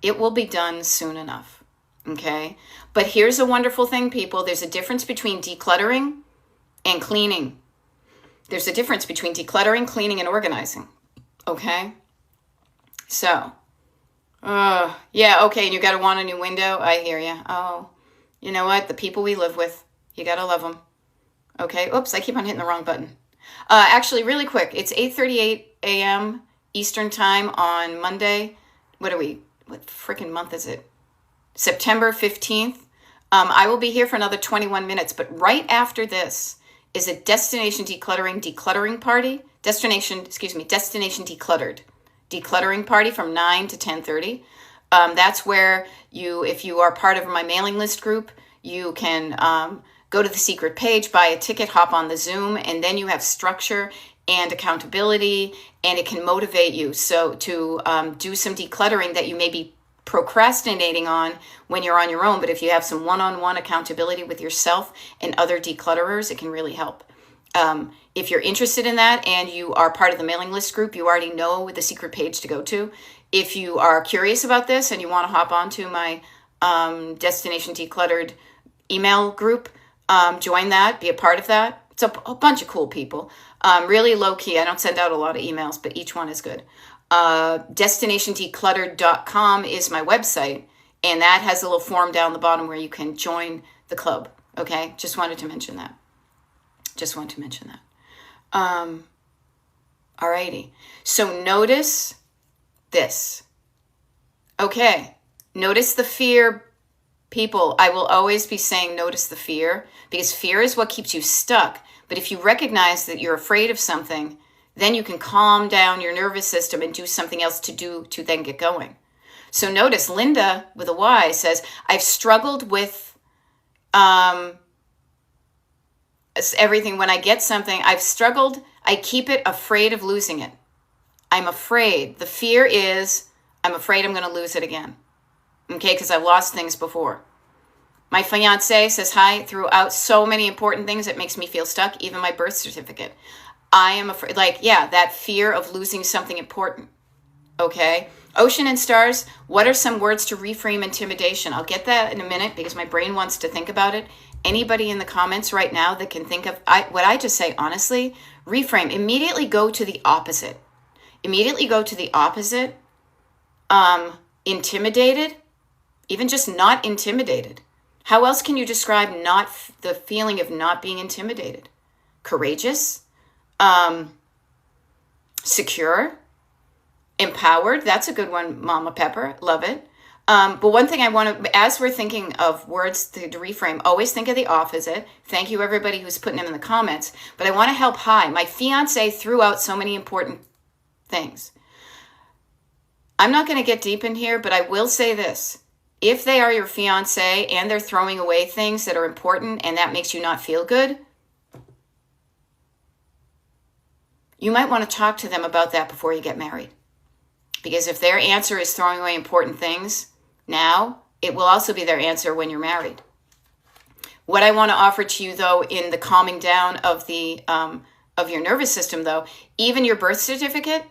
It will be done soon enough. Okay? But here's a wonderful thing, people. There's a difference between decluttering and cleaning. There's a difference between decluttering, cleaning, and organizing. Okay? So, yeah, okay, and you got to want a new window? I hear you. Oh, you know what? The people we live with, you got to love them. Okay? Oops, I keep on hitting the wrong button. Actually, really quick, it's 8:38 a.m. Eastern Time on Monday. What freaking month is it? September 15th. I will be here for another 21 minutes, but right after this is a Destination Decluttering party. Destination Decluttered. Decluttering party from 9 to 10:30. That's where if you are part of my mailing list group, you can go to the secret page, buy a ticket, hop on the Zoom, and then you have structure and accountability, and it can motivate you to do some decluttering that you may be procrastinating on when you're on your own. But if you have some one-on-one accountability with yourself and other declutterers, it can really help. If you're interested in that and you are part of the mailing list group, you already know the secret page to go to. If you are curious about this and you want to hop onto my Destination Decluttered email group, join that, be a part of that. It's a bunch of cool people. Really low key. I don't send out a lot of emails, but each one is good. DestinationDecluttered.com is my website, and that has a little form down the bottom where you can join the club. Okay? Just wanted to mention that. Alrighty. So notice this. Okay. Notice the fear. People, I will always be saying notice the fear because fear is what keeps you stuck. But if you recognize that you're afraid of something, then you can calm down your nervous system and do something else to then get going. So notice Linda with a Y says, I've struggled with everything. When I get something, I keep it afraid of losing it. I'm afraid. The fear is I'm afraid I'm going to lose it again. Okay, because I've lost things before. My fiance says hi throughout so many important things. It makes me feel stuck, even my birth certificate. I am afraid, that fear of losing something important. Okay? Ocean and stars, what are some words to reframe intimidation? I'll get that in a minute because my brain wants to think about it. Anybody in the comments right now that can think of what I just say, honestly, reframe. Immediately go to the opposite. Immediately go to the opposite. Intimidated, even just not intimidated. How else can you describe not the feeling of not being intimidated? Courageous, secure, empowered. That's a good one, Mama Pepper. Love it. But one thing I want to, as we're thinking of words to reframe, always think of the opposite. Thank you, everybody who's putting them in the comments. But I want to help high. My fiance threw out so many important things. I'm not going to get deep in here, but I will say this. If they are your fiance and they're throwing away things that are important and that makes you not feel good, you might want to talk to them about that before you get married. Because if their answer is throwing away important things now, it will also be their answer when you're married. What I want to offer to you, though, in the calming down of your nervous system, though, even your birth certificate,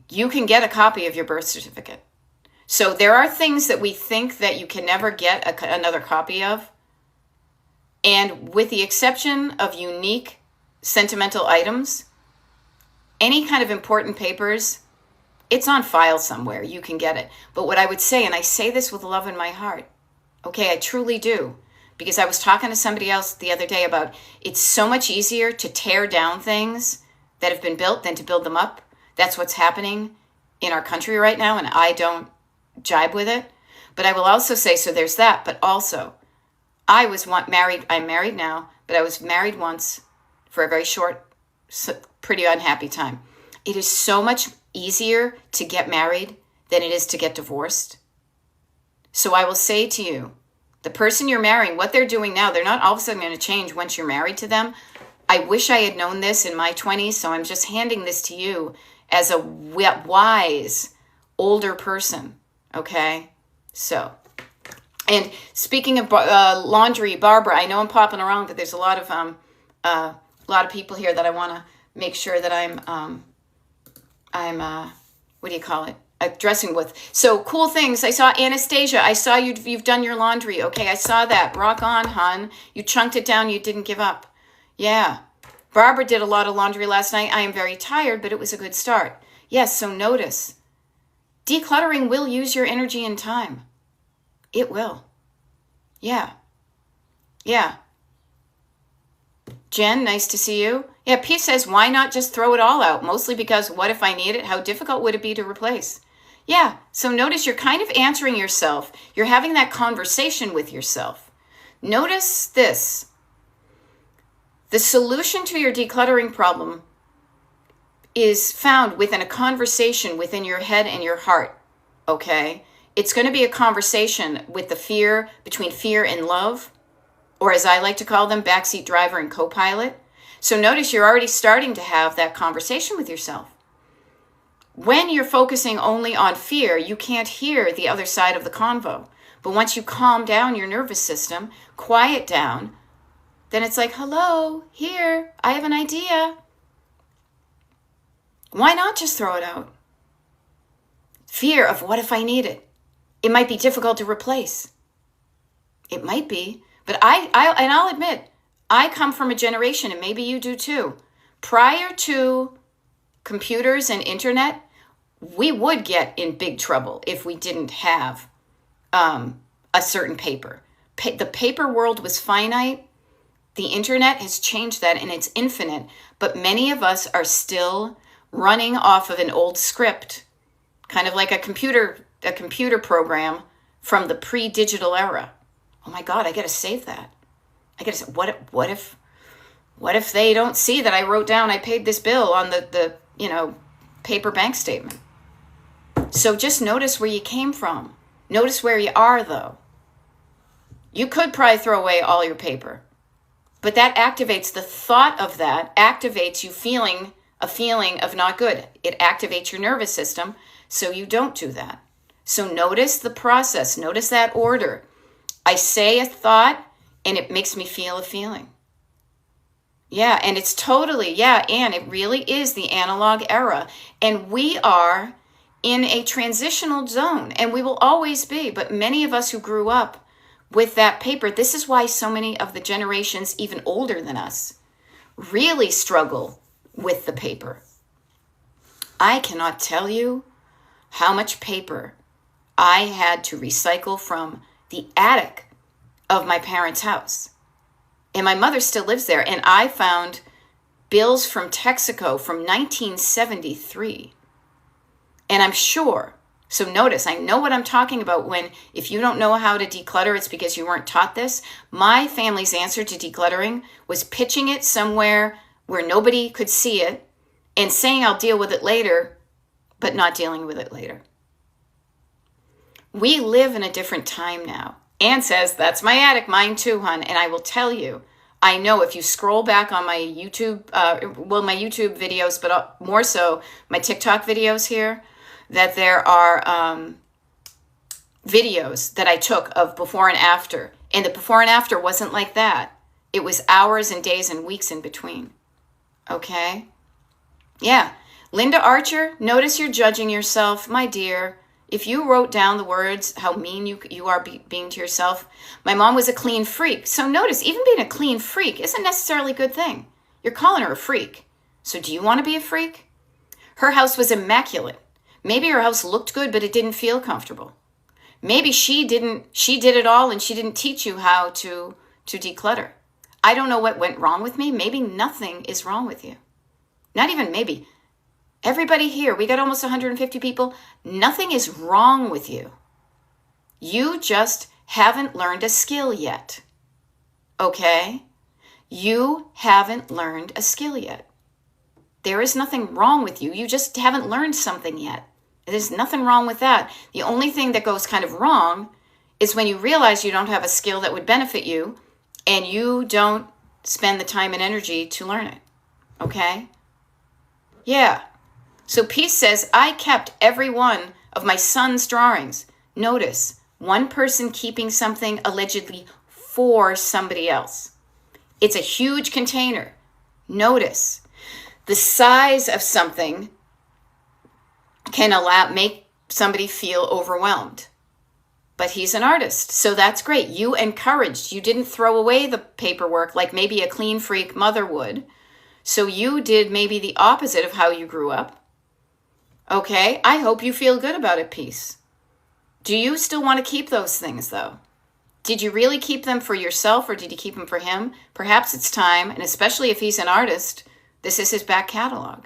you can get a copy of your birth certificate. So there are things that we think that you can never get another copy of. And with the exception of unique sentimental items, any kind of important papers, it's on file somewhere. You can get it. But what I would say, and I say this with love in my heart, okay, I truly do, because I was talking to somebody else the other day about it's so much easier to tear down things that have been built than to build them up. That's what's happening in our country right now, and I don't jibe with it. But I will also say, so there's that, but also, I was married, I'm married now, but I was married once for a very short, pretty unhappy time. It is so much easier to get married than it is to get divorced. So I will say to you, the person you're marrying, what they're doing now, they're not all of a sudden going to change once you're married to them. I wish I had known this in my 20s, so I'm just handing this to you as a wise, older person, okay? So, and speaking of laundry, Barbara, I know I'm popping around, but there's a lot of people here that I want to make sure that I'm what do you call it? Addressing with. So cool things. I saw Anastasia. I saw you've done your laundry. Okay, I saw that. Rock on, hun. You chunked it down. You didn't give up. Yeah. Barbara did a lot of laundry last night. I am very tired, but it was a good start. Yes, so notice. Decluttering will use your energy and time. It will. Yeah. Yeah. Jen, nice to see you. Yeah, P says, why not just throw it all out? Mostly because what if I need it? How difficult would it be to replace? Yeah, so notice you're kind of answering yourself. You're having that conversation with yourself. Notice this. The solution to your decluttering problem is found within a conversation within your head and your heart, okay? It's going to be a conversation with the fear, between fear and love, or as I like to call them, backseat driver and co-pilot. So notice you're already starting to have that conversation with yourself. When you're focusing only on fear, you can't hear the other side of the convo. But once you calm down your nervous system, quiet down, then it's like, hello, here, I have an idea. Why not just throw it out? Fear of what if I need it? It might be difficult to replace. It might be, but I'll admit, I come from a generation, and maybe you do too. Prior to computers and internet, we would get in big trouble if we didn't have a certain paper. The paper world was finite. The internet has changed that, and it's infinite. But many of us are still running off of an old script, kind of like a computer program from the pre-digital era. Oh my God, I got to save that. I got to say, what if they don't see that I wrote down I paid this bill on the paper bank statement? So just notice where you came from. Notice where you are, though. You could probably throw away all your paper, but that activates the thought of that, activates you feeling a feeling of not good. It activates your nervous system, so you don't do that. So notice the process. Notice that order. I say a thought, and it makes me feel a feeling. Yeah, and it's totally, and it really is the analog era. And we are in a transitional zone, and we will always be. But many of us who grew up with that paper, this is why so many of the generations even older than us really struggle with the paper. I cannot tell you how much paper I had to recycle from the attic of my parents' house. And my mother still lives there. And I found bills from Texaco from 1973. And I'm sure, so notice, I know what I'm talking about when, if you don't know how to declutter, it's because you weren't taught this. My family's answer to decluttering was pitching it somewhere where nobody could see it and saying I'll deal with it later, but not dealing with it later. We live in a different time now. Anne says, that's my attic, mine too, hon. And I will tell you, I know if you scroll back on my YouTube, my YouTube videos, but more so my TikTok videos here, that there are videos that I took of before and after. And the before and after wasn't like that. It was hours and days and weeks in between. Okay? Yeah. Linda Archer, notice you're judging yourself. My dear, if you wrote down the words, how mean you are being to yourself. My mom was a clean freak. So notice, even being a clean freak isn't necessarily a good thing. You're calling her a freak. So do you want to be a freak? Her house was immaculate. Maybe her house looked good, but it didn't feel comfortable. Maybe she did it all and she didn't teach you how to declutter. I don't know what went wrong with me. Maybe nothing is wrong with you. Not even maybe. Everybody here, we got almost 150 people. Nothing is wrong with you. You just haven't learned a skill yet. Okay? You haven't learned a skill yet. There is nothing wrong with you. You just haven't learned something yet. There's nothing wrong with that. The only thing that goes kind of wrong is when you realize you don't have a skill that would benefit you and you don't spend the time and energy to learn it. Okay? Yeah. So Peace says, I kept every one of my son's drawings. Notice, one person keeping something allegedly for somebody else. It's a huge container. Notice, the size of something can make somebody feel overwhelmed. But he's an artist, so that's great. You encouraged. You didn't throw away the paperwork like maybe a clean freak mother would. So you did maybe the opposite of how you grew up. Okay, I hope you feel good about it, Peace. Do you still want to keep those things, though? Did you really keep them for yourself or did you keep them for him? Perhaps it's time, and especially if he's an artist, this is his back catalog.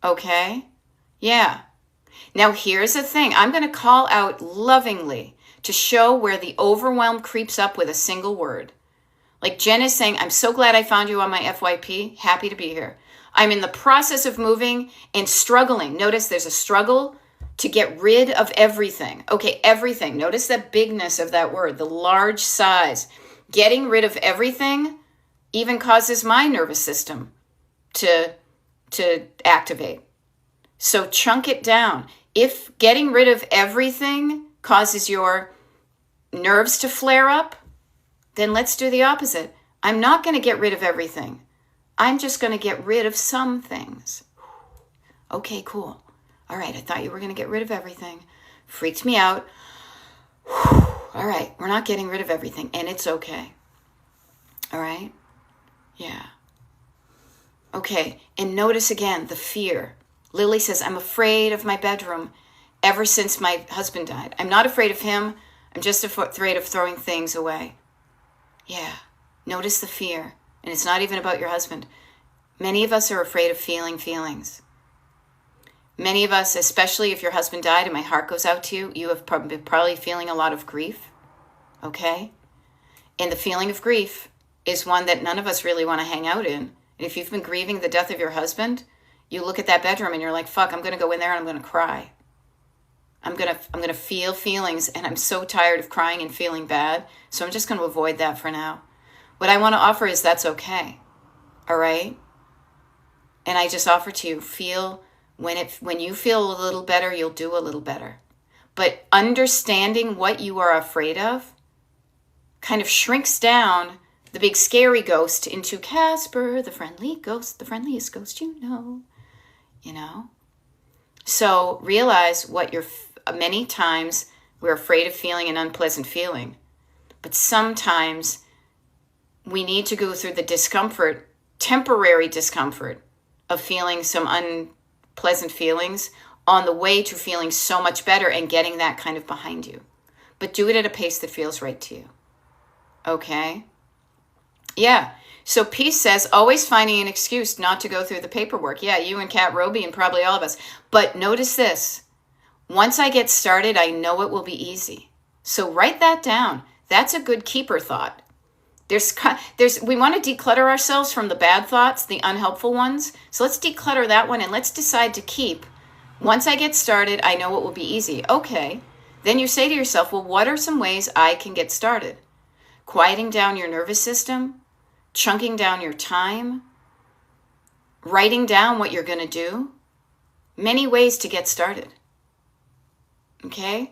Okay? Yeah. Now here's the thing. I'm going to call out lovingly to show where the overwhelm creeps up with a single word. Like Jen is saying, I'm so glad I found you on my FYP. Happy to be here. I'm in the process of moving and struggling. Notice there's a struggle to get rid of everything. Okay, everything. Notice the bigness of that word, the large size. Getting rid of everything even causes my nervous system to activate. So chunk it down. If getting rid of everything causes your nerves to flare up, then let's do the opposite. I'm not going to get rid of everything. I'm just going to get rid of some things. Okay, cool. All right, I thought you were going to get rid of everything. Freaked me out. All right, we're not getting rid of everything, and it's okay. All right? Yeah. Okay, and notice again the fear. Lily says, I'm afraid of my bedroom ever since my husband died. I'm not afraid of him. I'm just afraid of throwing things away. Yeah, notice the fear. And it's not even about your husband. Many of us are afraid of feeling feelings. Many of us, especially if your husband died and my heart goes out to you, you have probably feeling a lot of grief. Okay? And the feeling of grief is one that none of us really want to hang out in. And if you've been grieving the death of your husband, you look at that bedroom and you're like, fuck, I'm going to go in there and I'm going to cry. I'm going to feel feelings, and I'm so tired of crying and feeling bad. So I'm just going to avoid that for now. What I want to offer is that's okay. All right? And I just offer to you, feel when you feel a little better, you'll do a little better. But understanding what you are afraid of kind of shrinks down the big scary ghost into Casper, the friendly ghost, the friendliest ghost you know. You know? So realize what many times we're afraid of feeling an unpleasant feeling. But sometimes we need to go through the discomfort, temporary discomfort of feeling some unpleasant feelings on the way to feeling so much better and getting that kind of behind you. But do it at a pace that feels right to you. Okay? Yeah. So Peace says, always finding an excuse not to go through the paperwork. Yeah, you and Kat Roby and probably all of us. But notice this. Once I get started, I know it will be easy. So write that down. That's a good keeper thought. We want to declutter ourselves from the bad thoughts, the unhelpful ones. So let's declutter that one and let's decide to keep. Once I get started, I know it will be easy. Okay. Then you say to yourself, well, what are some ways I can get started? Quieting down your nervous system, chunking down your time, writing down what you're going to do. Many ways to get started. Okay?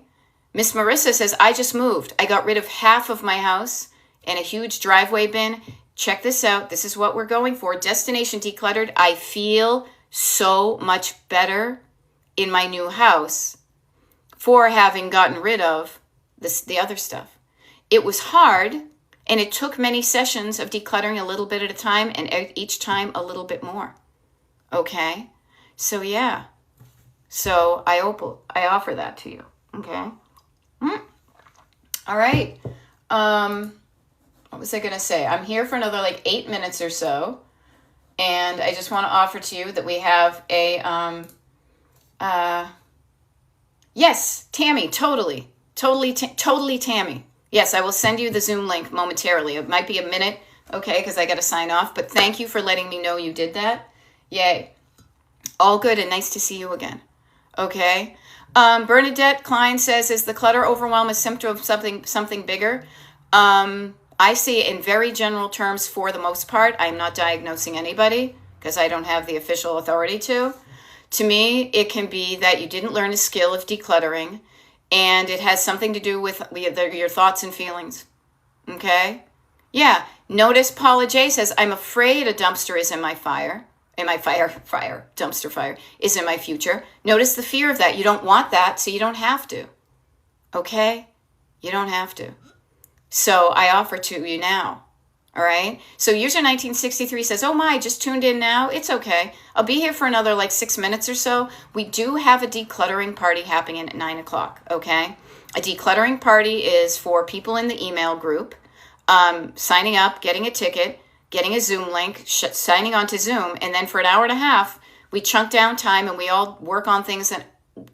Miss Marissa says, I just moved. I got rid of half of my house and a huge driveway bin. Check this out. This is what we're going for. Destination decluttered. I feel so much better in my new house for having gotten rid of the other stuff. It was hard, and it took many sessions of decluttering a little bit at a time, and each time a little bit more. Okay? So yeah. So I offer that to you. Okay? All right. What was I going to say? I'm here for another 8 minutes or so. And I just want to offer to you that we have a, yes, Tammy, totally Tammy. Yes, I will send you the Zoom link momentarily. It might be a minute, okay, because I got to sign off. But thank you for letting me know you did that. Yay. All good and nice to see you again. Okay. Bernadette Klein says, is the clutter overwhelm a symptom of something bigger? I see it in very general terms for the most part. I'm not diagnosing anybody because I don't have the official authority to. To me, it can be that you didn't learn a skill of decluttering, and it has something to do with your thoughts and feelings. Okay? Yeah. Notice Paula J says, I'm afraid a dumpster is in my fire. Dumpster fire is in my future. Notice the fear of that. You don't want that, so you don't have to. Okay? You don't have to. So I offer to you now. All right? So user 1963 says, oh my, just tuned in now. It's okay. I'll be here for another 6 minutes or so. We do have a decluttering party happening at 9 o'clock. Okay? A decluttering party is for people in the email group, signing up, getting a ticket, getting a Zoom link, signing on to Zoom, and then for an hour and a half, we chunk down time and we all work on things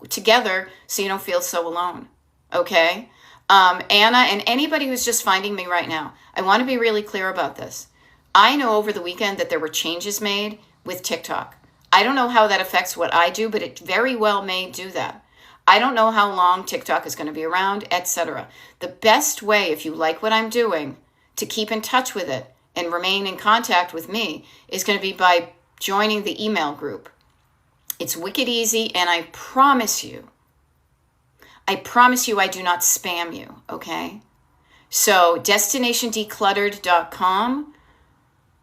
together so you don't feel so alone. Okay? Anna and anybody who's just finding me right now, I want to be really clear about this. I know over the weekend that there were changes made with TikTok. I don't know how that affects what I do, but it very well may do that. I don't know how long TikTok is going to be around, etc. The best way, if you like what I'm doing, to keep in touch with it and remain in contact with me is going to be by joining the email group. It's wicked easy, and I promise you I do not spam you, okay? So destinationdecluttered.com,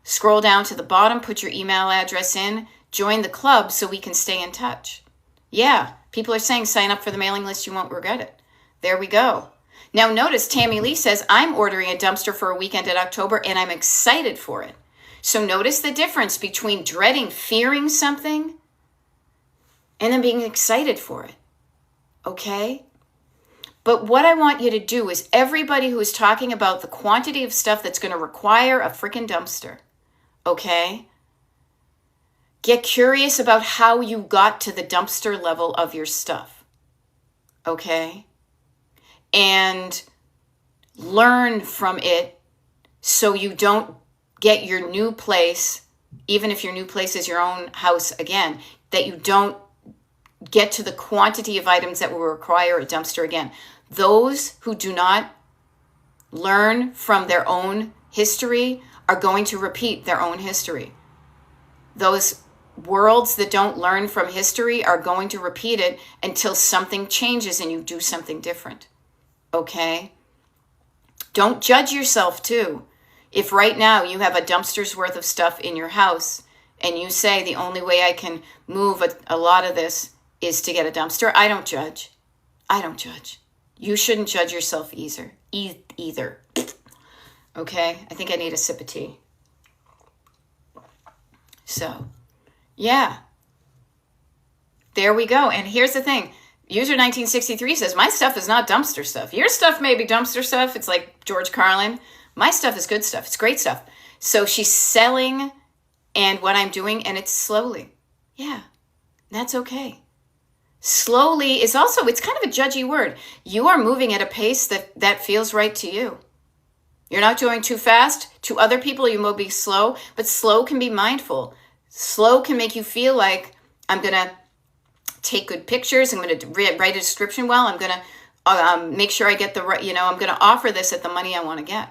scroll down to the bottom, put your email address in, join the club so we can stay in touch. Yeah, people are saying sign up for the mailing list, you won't regret it. There we go. Now notice Tammy Lee says, I'm ordering a dumpster for a weekend in October and I'm excited for it. So notice the difference between dreading, fearing something and then being excited for it. Okay? But what I want you to do is everybody who is talking about the quantity of stuff that's going to require a freaking dumpster, okay? Get curious about how you got to the dumpster level of your stuff, okay? And learn from it so you don't get your new place, even if your new place is your own house again, that you don't get to the quantity of items that will require a dumpster again. Those who do not learn from their own history are going to repeat their own history. Those worlds that don't learn from history are going to repeat it until something changes and you do something different. Okay? Don't judge yourself too. If right now you have a dumpster's worth of stuff in your house and you say the only way I can move a lot of this is to get a dumpster. I don't judge. I don't judge. You shouldn't judge yourself either. Okay? I think I need a sip of tea. So, yeah. There we go. And here's the thing. User 1963 says, my stuff is not dumpster stuff. Your stuff may be dumpster stuff. It's like George Carlin. My stuff is good stuff. It's great stuff. So she's selling and what I'm doing, and it's slowly. Yeah, that's okay. Slowly is also, it's kind of a judgy word. You are moving at a pace that feels right to you. You're not going too fast. To other people, you will be slow, but slow can be mindful. Slow can make you feel like I'm going to take good pictures. I'm going to write a description well. I'm going to make sure I get the right, I'm going to offer this at the money I want to get.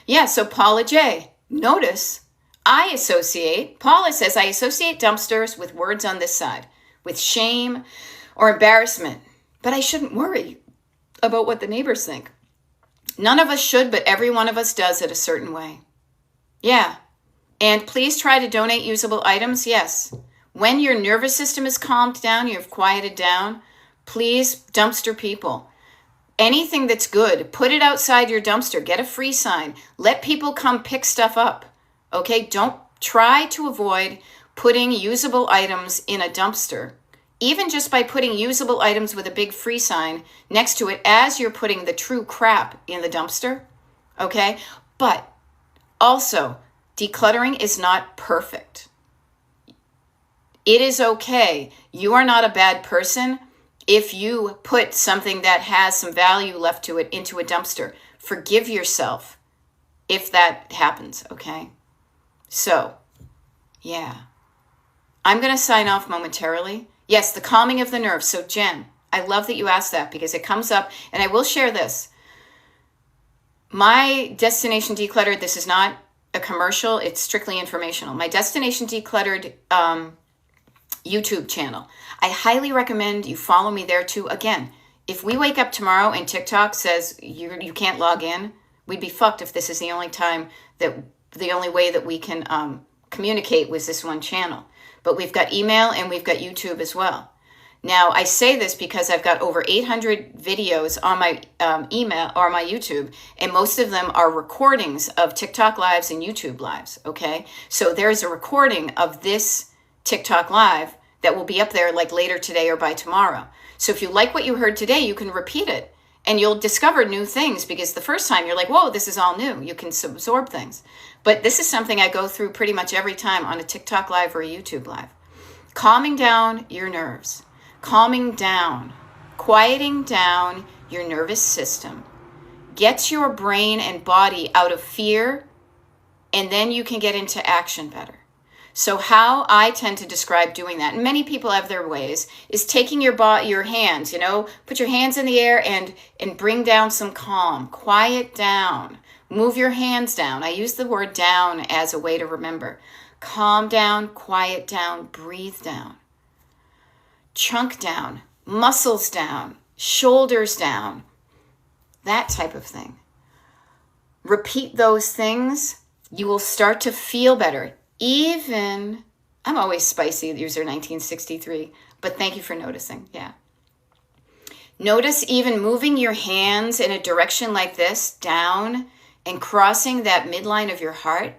Yeah, so Paula J. Notice, Paula says, I associate dumpsters with words on this side, with shame or embarrassment, but I shouldn't worry about what the neighbors think. None of us should, but every one of us does it a certain way. Yeah, and please try to donate usable items, yes. When your nervous system is calmed down, you've quieted down, please dumpster people. Anything that's good, put it outside your dumpster. Get a free sign. Let people come pick stuff up. Okay? Don't try to avoid putting usable items in a dumpster. Even just by putting usable items with a big free sign next to it as you're putting the true crap in the dumpster. Okay? But also, decluttering is not perfect. It is okay. You are not a bad person if you put something that has some value left to it into a dumpster. Forgive yourself if that happens, okay? So, yeah. I'm going to sign off momentarily. Yes, the calming of the nerves. So, Jen, I love that you asked that because it comes up, and I will share this. My Destination Decluttered, this is not a commercial, it's strictly informational. My Destination Decluttered YouTube channel. I highly recommend you follow me there too. Again, if we wake up tomorrow and TikTok says you can't log in, we'd be fucked if this is the only way that we can communicate with this one channel. But we've got email and we've got YouTube as well. Now, I say this because I've got over 800 videos on my email or my YouTube, and most of them are recordings of TikTok lives and YouTube lives, okay? So there's a recording of this TikTok live that will be up there like later today or by tomorrow. So if you like what you heard today, you can repeat it and you'll discover new things because the first time you're like, whoa, this is all new. You can absorb things. But this is something I go through pretty much every time on a TikTok live or a YouTube live. Calming down your nerves, calming down, quieting down your nervous system, gets your brain and body out of fear, and then you can get into action better. So how I tend to describe doing that, and many people have their ways, is taking your hands, put your hands in the air and bring down some calm, quiet down, move your hands down. I use the word down as a way to remember. Calm down, quiet down, breathe down. Chunk down, muscles down, shoulders down, that type of thing. Repeat those things, you will start to feel better. Even, I'm always spicy, user 1963, but thank you for noticing, yeah. Notice even moving your hands in a direction like this, down, and crossing that midline of your heart.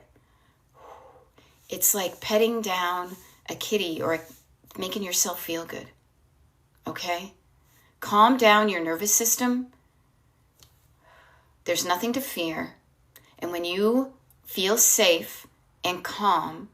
It's like petting down a kitty or making yourself feel good, okay? Calm down your nervous system. There's nothing to fear. And when you feel safe and calm,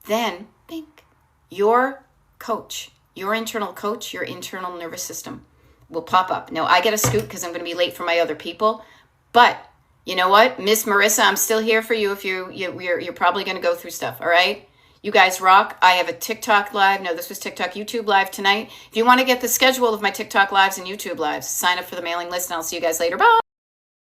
then think your coach, your internal coach, your internal nervous system will pop up. Now, I get a scoop because I'm going to be late for my other people, but you know what? Miss Marissa, I'm still here for you if you're probably going to go through stuff, all right? You guys rock. I have a TikTok live. No, this was TikTok YouTube live tonight. If you want to get the schedule of my TikTok lives and YouTube lives, sign up for the mailing list, and I'll see you guys later. Bye.